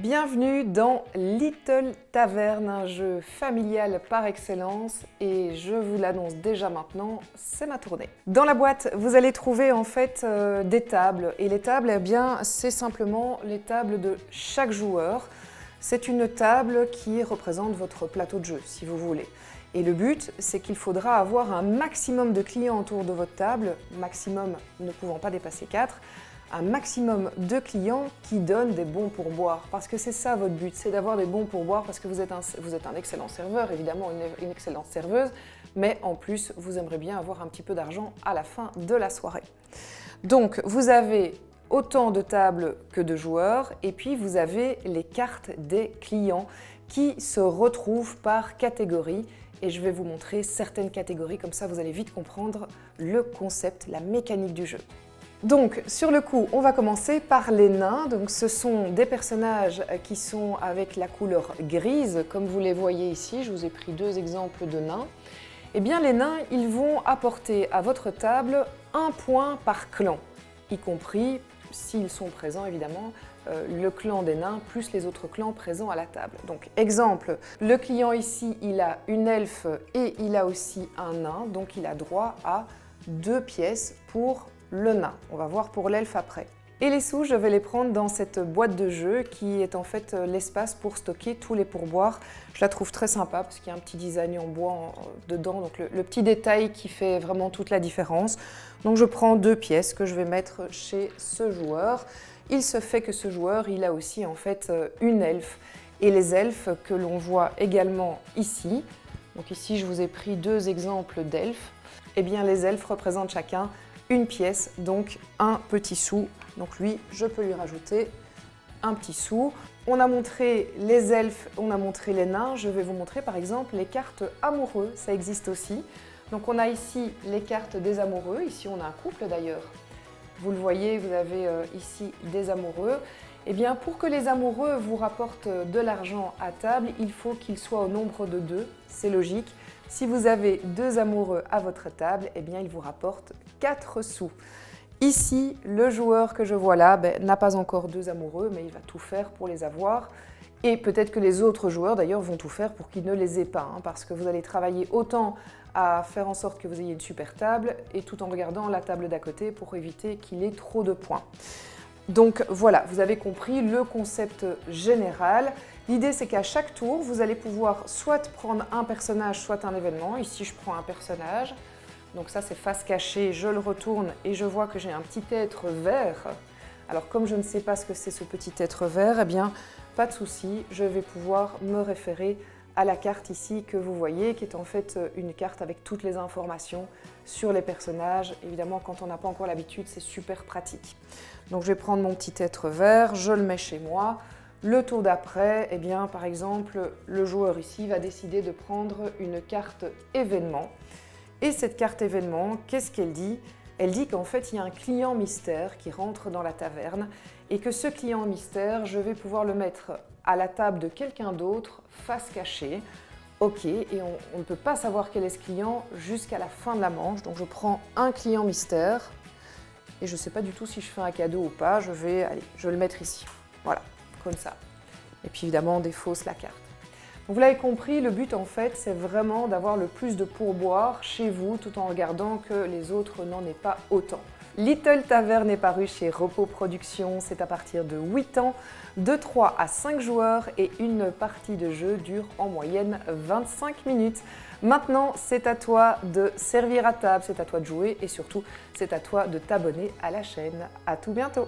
Bienvenue dans Little Tavern, un jeu familial par excellence et je vous l'annonce déjà maintenant, c'est ma tournée. Dans la boîte, vous allez trouver en fait des tables et les tables, eh bien, c'est simplement les tables de chaque joueur. C'est une table qui représente votre plateau de jeu, si vous voulez. Et le but, c'est qu'il faudra avoir un maximum de clients autour de votre table, maximum ne pouvant pas dépasser 4, un maximum de clients qui donnent des bons pourboires. Parce que c'est ça votre but, c'est d'avoir des bons pourboires parce que vous êtes un excellent serveur, évidemment une excellente serveuse, mais en plus, vous aimeriez bien avoir un petit peu d'argent à la fin de la soirée. Donc, vous avez autant de tables que de joueurs et puis vous avez les cartes des clients qui se retrouvent par catégorie. Et je vais vous montrer certaines catégories, comme ça vous allez vite comprendre le concept, la mécanique du jeu. Donc sur le coup, on va commencer par les nains. Donc ce sont des personnages qui sont avec la couleur grise, comme vous les voyez ici. Je vous ai pris deux exemples de nains. Eh bien les nains, ils vont apporter à votre table un point par clan, y compris, s'ils sont présents évidemment, le clan des nains plus les autres clans présents à la table. Donc exemple, le client ici, il a une elfe et il a aussi un nain, donc il a droit à 2 pièces pour le nain. On va voir pour l'elfe après. Et les sous, je vais les prendre dans cette boîte de jeu qui est en fait l'espace pour stocker tous les pourboires. Je la trouve très sympa parce qu'il y a un petit design en bois dedans, donc le petit détail qui fait vraiment toute la différence. Donc je prends 2 pièces que je vais mettre chez ce joueur. Il se fait que ce joueur, il a aussi en fait une elfe. Et les elfes que l'on voit également ici, donc ici je vous ai pris 2 exemples d'elfes, eh bien les elfes représentent chacun une pièce, donc un petit sou. Donc lui, je peux lui rajouter un petit sou. On a montré les elfes, on a montré les nains. Je vais vous montrer par exemple les cartes amoureux, ça existe aussi. Donc on a ici les cartes des amoureux. Ici on a un couple d'ailleurs. Vous le voyez, vous avez ici des amoureux. Eh bien pour que les amoureux vous rapportent de l'argent à table, il faut qu'ils soient au nombre de 2, c'est logique. Si vous avez 2 amoureux à votre table, eh bien, ils vous rapportent 4 sous. Ici, le joueur que je vois là n'a pas encore 2 amoureux, mais il va tout faire pour les avoir. Et peut-être que les autres joueurs, d'ailleurs, vont tout faire pour qu'ils ne les aient pas, parce que vous allez travailler autant à faire en sorte que vous ayez une super table, et tout en regardant la table d'à côté pour éviter qu'il ait trop de points. Donc voilà, vous avez compris le concept général. L'idée, c'est qu'à chaque tour, vous allez pouvoir soit prendre un personnage, soit un événement. Ici, je prends un personnage. Donc ça, c'est face cachée. Je le retourne et je vois que j'ai un petit être vert. Alors, comme je ne sais pas ce que c'est ce petit être vert, eh bien, pas de souci. Je vais pouvoir me référer à la carte ici que vous voyez, qui est en fait une carte avec toutes les informations sur les personnages. Évidemment, quand on n'a pas encore l'habitude, c'est super pratique. Donc, je vais prendre mon petit être vert, je le mets chez moi. Le tour d'après, eh bien, par exemple, le joueur ici va décider de prendre une carte événement. Et cette carte événement, qu'est-ce qu'elle dit? Elle dit qu'en fait, il y a un client mystère qui rentre dans la taverne et que ce client mystère, je vais pouvoir le mettre à la table de quelqu'un d'autre, face cachée. Ok, et on ne peut pas savoir quel est ce client jusqu'à la fin de la manche. Donc, je prends un client mystère et je ne sais pas du tout si je fais un cadeau ou pas. Je vais le mettre ici. Voilà. Comme ça. Et puis évidemment, on défausse la carte. Donc vous l'avez compris, le but en fait, c'est vraiment d'avoir le plus de pourboire chez vous tout en regardant que les autres n'en aient pas autant. Little Tavern est paru chez Repos Productions, c'est à partir de 8 ans, de 3 à 5 joueurs et une partie de jeu dure en moyenne 25 minutes. Maintenant, c'est à toi de servir à table, c'est à toi de jouer et surtout, c'est à toi de t'abonner à la chaîne. À tout bientôt!